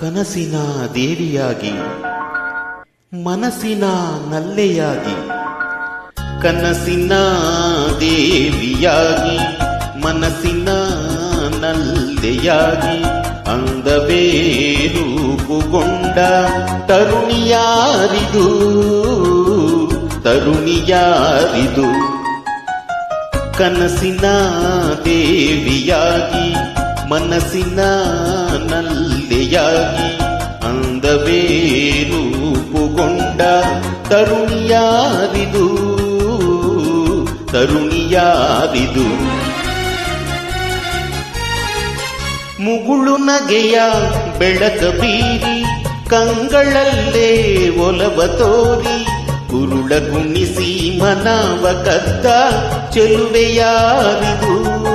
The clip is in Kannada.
ಕನಸಿನ ದೇವಿಯಾಗಿ ಮನಸ್ಸಿನ ನಲ್ಲೆಯಾಗಿ, ಕನಸಿನ ದೇವಿಯಾಗಿ ಮನಸ್ಸಿನ ನಲ್ಲೆಯಾಗಿ ಅಂದವೇ ರೂಪುಗೊಂಡ ತರುಣಿಯಾರಿದು, ತರುಣಿಯಾರಿದು. ಕನಸಿನ ದೇವಿಯಾಗಿ ಮನಸ್ಸಿನ ನಲ್ಲೆಯಾಗಿ ಅಂದವೇ ರೂಪುಗೊಂಡ ತರುಣಿಯಾರಿದು, ತರುಣಿಯಾರಿದು. ಮುಗುಳು ನಗೆಯ ಬೆಳಕ ಬೀರಿ ಕಂಗಳಲ್ಲೇ ಒಲವ ತೋರಿ ಕುರುಳ ಕುಣಿಸಿ ಮನವ ಕದ್ದ ಚೆಲುವೆಯಾರಿದು.